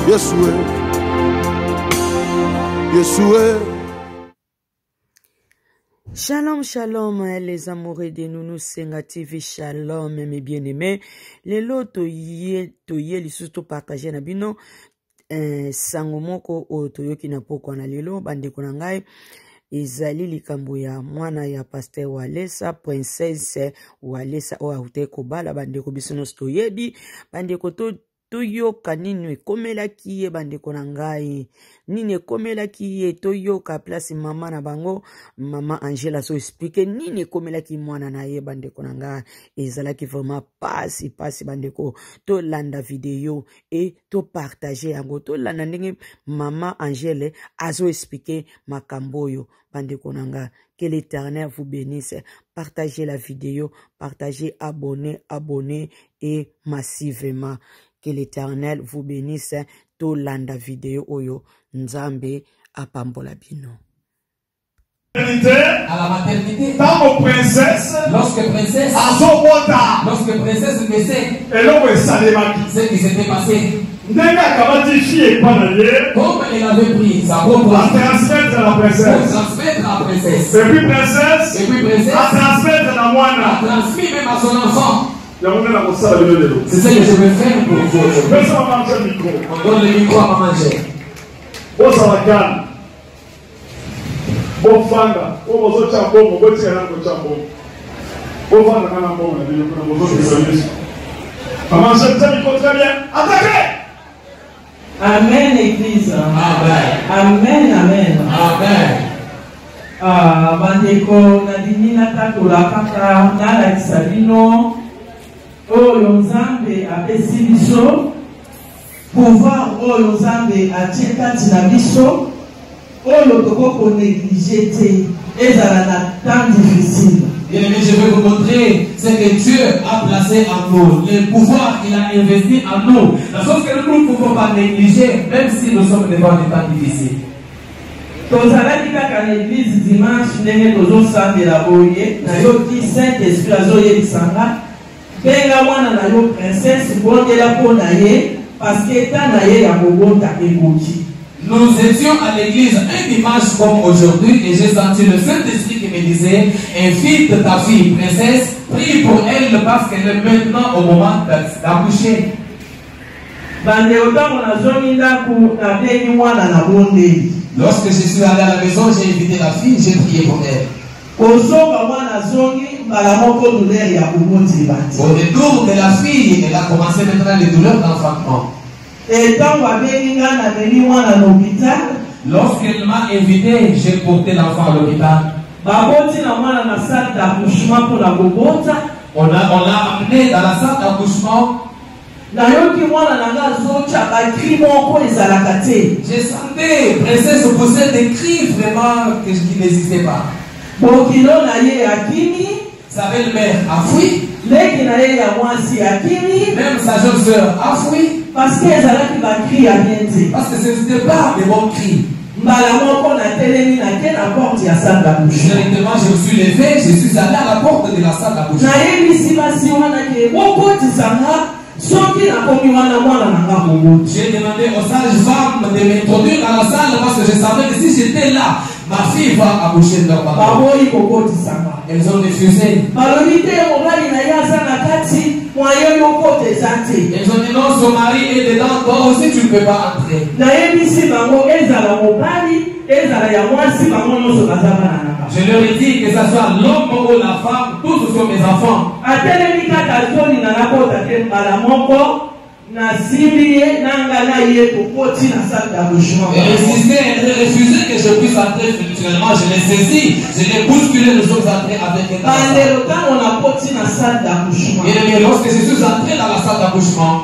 Yeshua, Yeshua. Shalom, shalom, les amoureux de Nounou Senga TV, shalom, mes bien-aimés. Les lots toye, les sous partager na bino, sangomoko o toyoki na poko na lelo, bande konangai, ezali likambo ya mwana ya pasteur Walesa, princesse Walesa, o aute kobala, bande ko bisono stoyebi, bande ko toyoka nini komela kiye bande konangai nini komela kiye toyoka place mama na bango mama Angela so explique nini komela ki mwana na ye bande konangai ezala ki vraiment pasi bande ko to landa video et to partager yango to landa ndenge mama Angela azo expliquer makamboyo bande konangai. Que l'Éternel vous bénisse. Partagez la vidéo, partagez, abonnez et massivement. Que l'Éternel vous bénisse. To landa vidéo oyo nzambe apambola bino. À la maternité, lorsque princesse naissait, ce qui s'était passé, comme elle avait pris sa robe pour transmettre à la princesse, et puis princesse a transmis même à son enfant. C'est ça que je vais faire pour vous. On donne le micro à maman Angèle. Bofanga, obozo chambongo, botsela ngo chambongo. Bofanga kana mbongo na bino kuna bozo biso. Maman, je t'aime très bien. Attaquez! Amen, Église. Amen. Amen, amen. Amen. Bandeko nadini natakula kaka nalakisa bino oyo Nzambe apesi biso pouvoir oyo Nzambe atie kati na biso oyo tokoko négliger te ezala na temps difficile. Bien-aimé, je vais vous montrer ce que Dieu a placé en nous, le pouvoir qu'il a investi en nous, la chose que nous ne pouvons pas négliger, même si nous sommes devant des temps difficiles. Tozalaki kaka na église dimanche ndenge tozosambela boye nayoki Saint-Esprit azoyebisanga benga mwana na yo princesse bondela mpo na ye parce que eta na ye ya kobota ekoki. Nous étions à l'église un dimanche comme aujourd'hui et j'ai senti le Saint-Esprit qui me disait invite ta fille princesse, prie pour elle parce qu'elle est maintenant au moment d'accoucher. Lorsque je suis allé à la maison, j'ai invité la fille, j'ai prié pour elle. Au retour de la fille, elle a commencé maintenant les douleurs d'enfantement. Lorsqu'elle m'a invité, j'ai porté l'enfant à l'hôpital. On l'a amené dans la salle d'accouchement. J'ai senti princesse pousser des cris vraiment qui n'existaient pas. Sa belle-mère a fui. Même sa jeune soeur a fui. Parce que ce n'était pas des bons cris. Directement, je me suis levé, je suis allé à la porte de la salle d'accouchement. J'ai demandé aux sages-femmes de m'introduire dans la salle parce que je savais que si j'étais là, ma fille va accoucher de leur papa. Elles ont refusé. Elles ont dit non, son mari est dedans, toi aussi tu ne peux pas entrer. Je leur ai dit que ce soit l'homme ou la femme, tous sont mes enfants. Elle refusé que je puisse entrer spirituellement. Je l'ai saisi, je l'ai bousculé, nous sommes entrés avec elle. Et lorsque je suis entré dans la salle d'accouchement,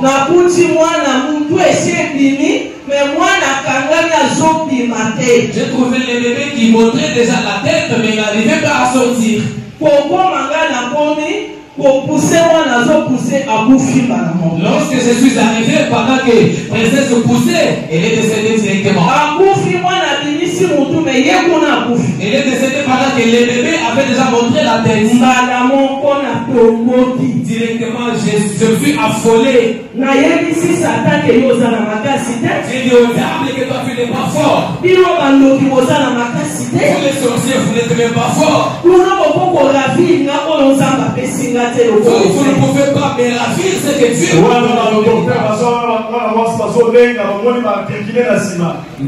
j'ai trouvé le bébé qui montrait déjà la tête, mais il n'arrivait pas à sortir. Lorsque je suis arrivé, pendant que princesse poussait, elle est décédée directement. Elle est décédée pendant que le bébé avait déjà montré la tête. Directement, je suis affolé. J'ai dit au diable que toi tu n'es pas fort. Tous les sorciers, vous n'êtes même pas fort. vous ne pouvez pas mais ravir ce que Dieu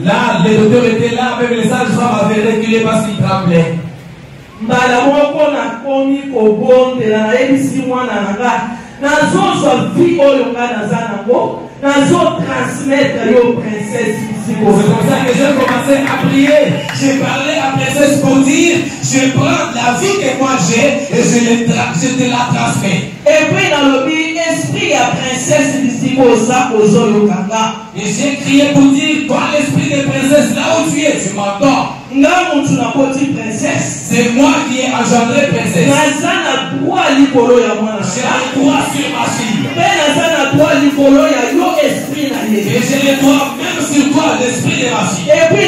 Là, les docteurs étaient là, même les sages-femmes avaient reculé parce qu'ils tremblaient. C'est comme ça que j'ai commencé à prier. J'ai parlé à la princesse pour dire, je prends la vie que moi j'ai et je te la transmets. Et puis dans le esprit la princesse et j'ai crié pour dire, toi l'esprit de princesse, là où tu es, tu m'entends. C'est moi qui ai engendré princesse. J'ai le droit sur ma fille. Et j'ai le droit même sur toi, l'esprit de ma fille. Et puis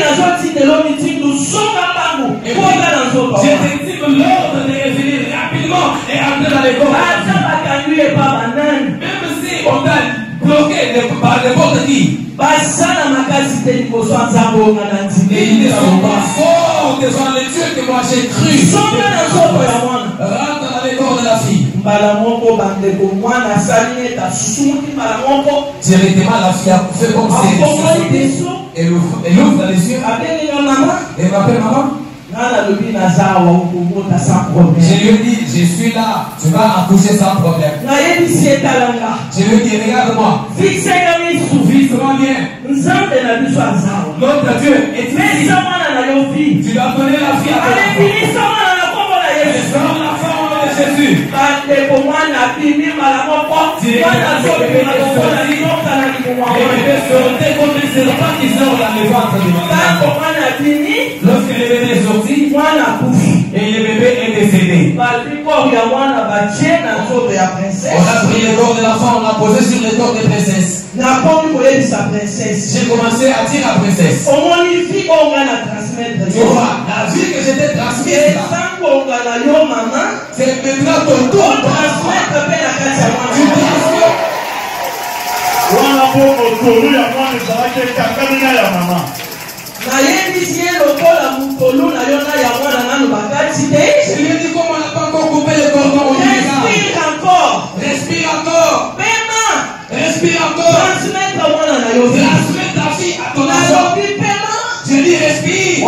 j'ai dit l'ordre de revenir rapidement et entrer dans les corps. Même si on t'a bloqué par n'importe qui. Et ils ne sont pas forts devant les dieux que moi j'ai cru. Rentre dans les corps de la fille. Directement la fille a fait comme c'est. Elle ouvre les yeux. Elle m'appelle maman. Je lui ai dit, je suis là, tu vas accoucher sans problème. Je lui ai dit, regarde-moi. Fixe-moi bien. Notre Dieu est ici. Tu dois donner la fille à ton enfant. La femme de Jésus. Lorsque le bébé est sorti, et le bébé est décédé. On a pris le corps de l'enfant, on l'a posé sur le corps de princesse. J'ai commencé à dire à la princesse. Tu vois, la vie que je t'ai transmise, c'est maintenant ton tour. Tu transmets. Je lui ai dit comment on n'a pas encore coupé le cordon. Respire encore. Respire encore. Transmets ta fille à ton enfant. Je dis respire.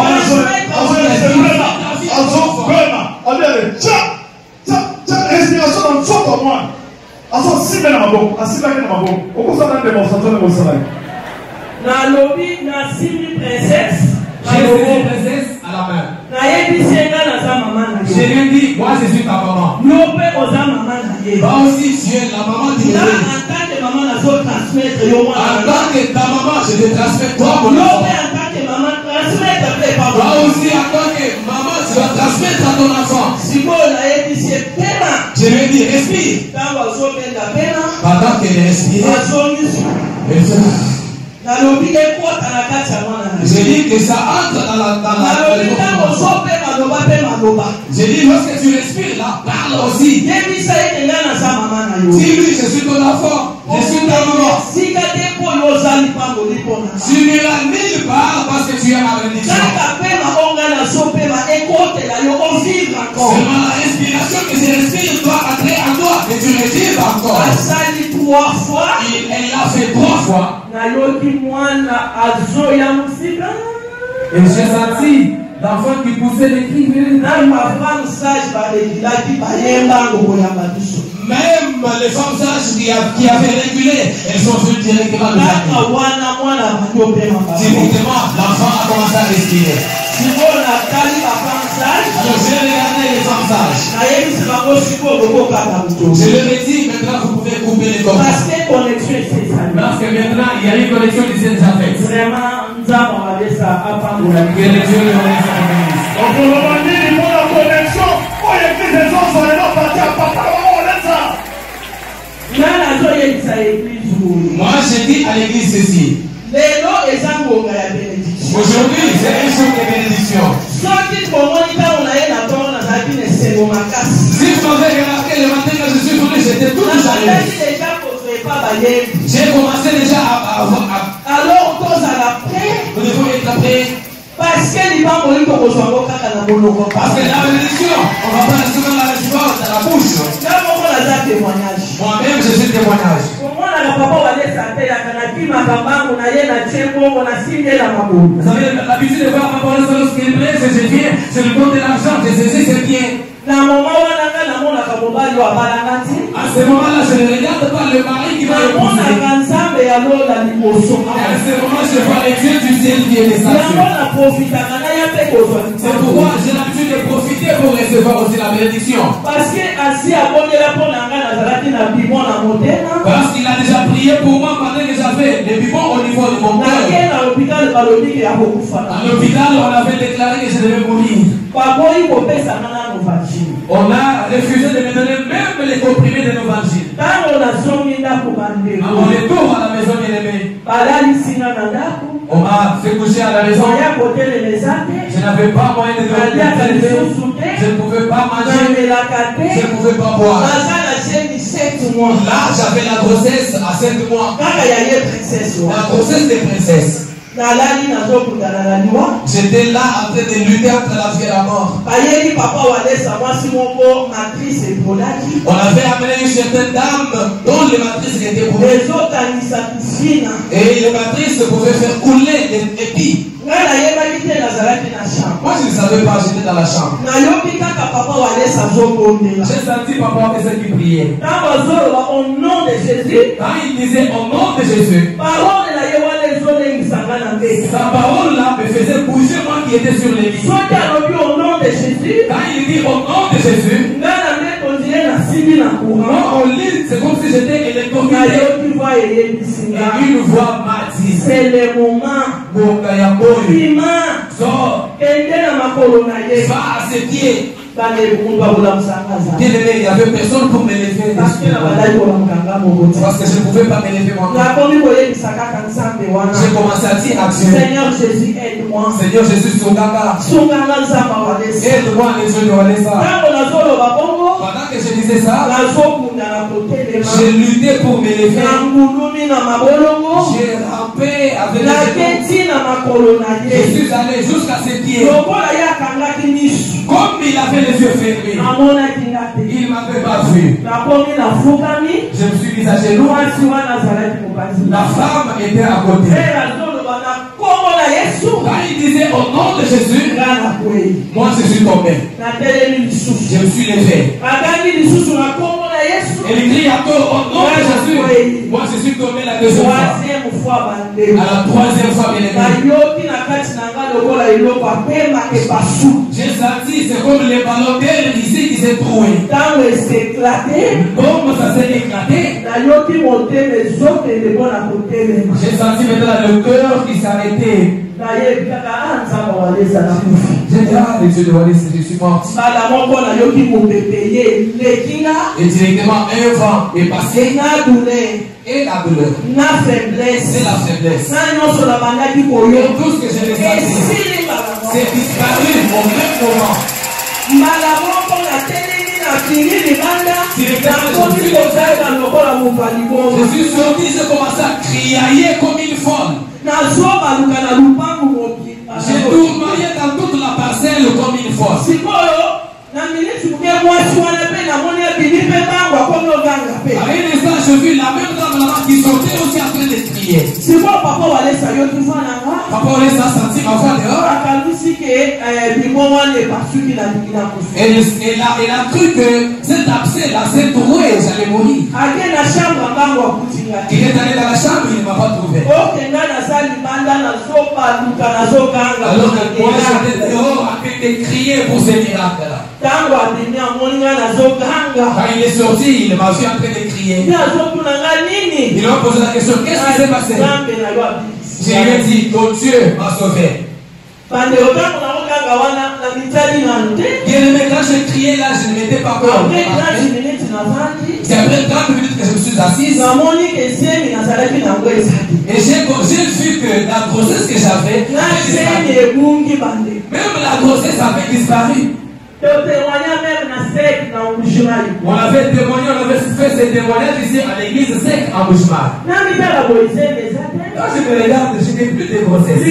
J'ai saisi princesse à la main. Je lui ai dit, moi je suis ta maman. Toi aussi tu es la maman du bébé. En tant que ta maman, je te transmets toi mon enfant. Toi aussi en tant que maman, tu vas transmettre à ton enfant. Je lui ai dit, respire. Pendant qu'elle respire, j'ai dit que ça entre dans la j'ai dit lorsque tu respires là, parle aussi. Dis-lui, je suis ton enfant, je suis ta maman. Tu n'iras nulle part parce que tu es ma bénédiction. Seulement la respiration que je respire doit entrer en toi et tu respires encore. Elle l'a fait 3 fois. Et j'ai senti l'enfant qui poussait les cris. Même les femmes sages qui avaient régulé, elles sont venues directement de directement, l'enfant a commencé à respirer. Alors j'ai regardé les femmes sages. Je leur ai dit, maintenant vous pouvez couper les cordes. Parce que maintenant il y a une connexion qui s'est déjà faite. Vraiment, Que Dieu le bénisse. Moi je dis à l'église ceci. Aujourd'hui c'est un jour de bénédiction. Si vous m'avez remarqué le matin que je suis venu, j'étais tout jaloux. J'ai commencé déjà à Parce que la bénédiction, on va pas recevoir la réponse dans la bouche. Moi-même, je suis témoignage. Vous avez l'habitude de voir Papa Walesa lorsqu'il prêche, je viens, je lui donne de l'argent, je sais c'est bien. À ce moment-là, je ne regarde pas le mari qui va épouser. À ce moment, je vois les dieux du ciel qui est descendu. C'est pourquoi j'ai l'habitude de profiter pour recevoir aussi la bénédiction. Parce qu'il a déjà prié pour moi pendant que j'avais les bibons au niveau de mon cœur. À l'hôpital, on avait déclaré que je devais mourir. On a refusé de me donner même les comprimés de nos évangiles. À mon retour à la maison bien-aimée, on m'a fait coucher à la maison. Je n'avais pas moyen de dormir. Je ne pouvais pas manger. Je ne pouvais pas boire. Là, j'avais la grossesse à 7 mois. La grossesse des princesses. J'étais là en train de lutter entre la vie et la mort. On avait amené une certaine dame dont les matrices étaient brûlées. Et les matrices pouvaient faire couler les épis. Moi je ne savais pas, j'étais dans la chambre. J'ai senti Papa Walesa qui priait. Au nom de Jésus. Quand il disait au nom de Jésus, sa parole là me faisait bouger moi qui étais sur les lits. Quand il dit au nom de Jésus, moi au lit c'est comme si j'étais électrocuté. Et une voix m'a dit, c'est le moment. Va à ses pieds. Bien-aimé, il n'y avait personne pour me lever. Parce que je ne pouvais pas me lever moi-même. J'ai commencé à dire à Dieu, Seigneur Jésus, aide-moi. Seigneur Jésus, aide-moi les yeux de Walesa. Pendant que je disais ça, j'ai lutté pour me lever. J'ai rampé avec les épaules. Je suis allé jusqu'à ses pieds. Comme il avait les yeux fermés, il ne m'avait pas vu. Je me suis mis à genoux. La femme était à côté. Quand il disait au nom de Jésus, moi je suis tombé. Je me suis levé. Et il crie encore au nom de Jésus. Moi je suis tombé la deuxième fois. À la troisième fois, bien aimé. J'ai senti, c'est comme les ballons d'air ici qui s'est trouvé. Comme ça s'est éclaté. J'ai senti maintenant le cœur qui s'arrêtait. J'ai dit, ah, les yeux de Walesa, je suis mort. Et directement, un vent est passé. Et la douleur. C'est la faiblesse. Et tout ce que j'ai ressenti, c'est disparu au même moment. Je suis sorti, j'ai commencé à crier comme une folle. J'ai tournoyé dans toute la parcelle comme une folle. À un instant, je vis la même dame là-bas qui sortait aussi en train de crier. Papa Walesa a senti ma voix dehors. Elle a cru que cet abcès là s'est trouvé, j'allais mourir. Il est allé dans la chambre, il ne m'a pas trouvé. Alors que moi j'étais dehors en train de crier pour ce miracle là. Quand il est sorti, il m'a vu en train de crier. Il m'a posé la question, qu'est-ce qui s'est passé? Je lui ai dit, ton Dieu m'a sauvé. Bien aimé, quand je criais là, je ne m'étais pas peur. C'est après 30 minutes que je me suis assise. Et j'ai vu que la grossesse que j'avais, même la grossesse avait disparu. On avait témoigné, on avait fait ces témoignages ici à l'église sec en Bushman. Quand je me regarde, je n'ai plus de grossesse.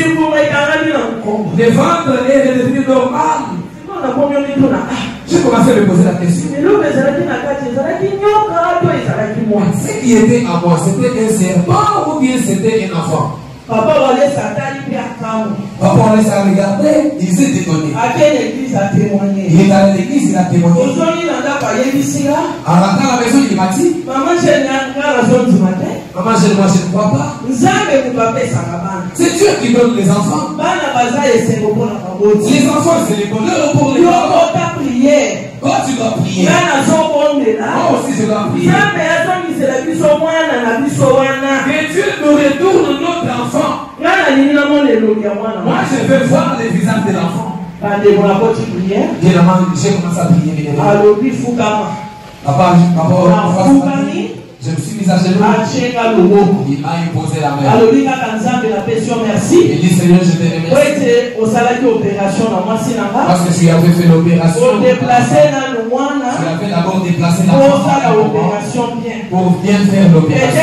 Le ventre est redevenu normal. J'ai commencé à me poser la question. Ce qui était à moi, c'était un serpent ou bien c'était un enfant? Papa on laisse à regarder, il s'est étonné. À quelle église a témoigné? Il est allé à l'église, il a témoigné. En rentrant à la maison, il m'a dit, maman, je ne crois pas. C'est Dieu qui donne les enfants. Les enfants, c'est les bonheurs pour les parents. Quand tu dois prier, moi aussi je dois prier. Que Dieu nous retourne notre enfant. Moi je veux voir les visages de l'enfant. J'ai commencé à prier. Papa, je me suis mis à genoux. Il m'a imposé la main. Il dit Seigneur, je te remercie. Parce que tu avais fait l'opération. Tu avais d'abord déplacé l'opération pour bien faire l'opération.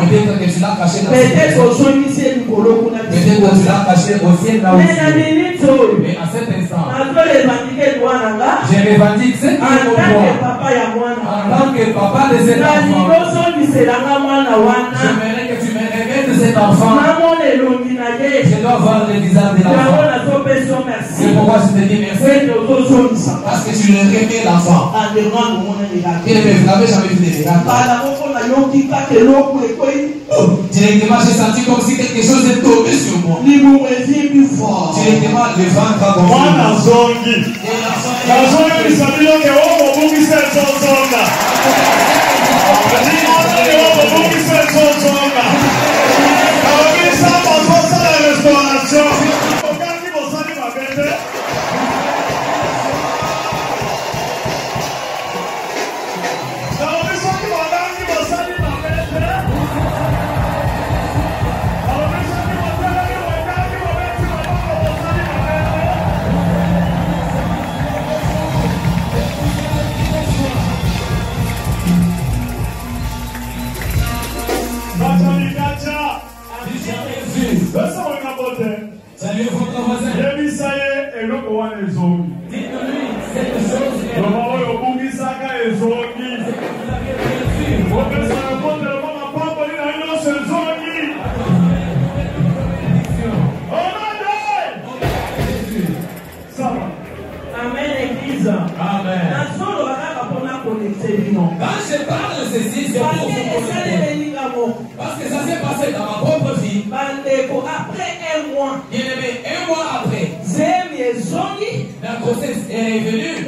Peut-être que tu l'as caché dans peut-être que tu l'as caché au ciel là aussi. Mais à cet instant, je revendique ce qui est pour moi. En tant que papa de cet enfant, j'aimerais que tu me révèles cet enfant. Je dois voir le visage de l'enfant. C'est pourquoi je te dis merci. Parce que tu le révèles l'enfant. Il ne m'avait jamais vu des miracles. Directement, j'ai senti comme si quelque chose est tombé sur moi. Directement, le ventre a gonflé. Salut votre voisin. Dites-lui cette chose est Amen, Église. Amen. Quand je parle de ceci, c'est pour vous connecter. Parce que ça s'est passé dans ma propre vie. Après un mois. Bien-aimé, un mois après. La grossesse est revenue.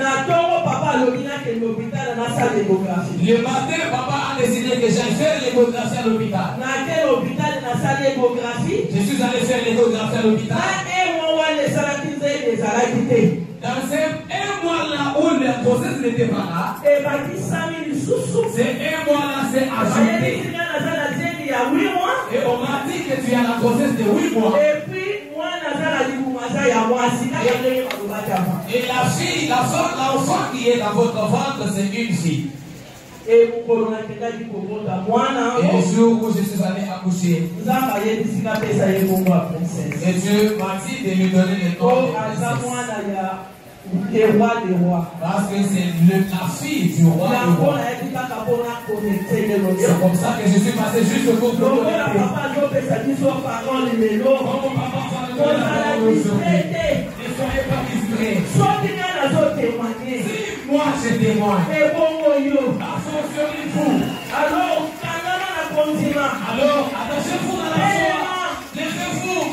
Le matin, papa a décidé que j'aille faire l'échographie à l'hôpital. Je suis allé faire l'échographie à l'hôpital. Dans ces un mois là où la grossesse n'était pas là, c'est un mois là, c'est ajouté. Et on m'a dit que tu as la grossesse de 8 mois. Et puis, et la fille, l'enfant qui est dans votre ventre, c'est une fille. Et le jour où je suis allé accoucher, et Dieu m'a dit de lui donner le nom de princesse. Parce que c'est la fille du roi des rois. C'est comme ça que je suis passé juste pour vous connecter. Ne soyez pas discrets. Si moi je témoigne, associez-vous. Alors, attachez-vous dans la foi. Laissez-vous.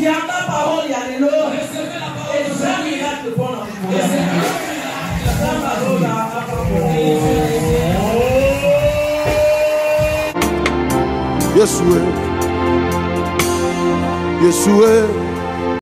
Recevez la parole Yeshua, Yeshua.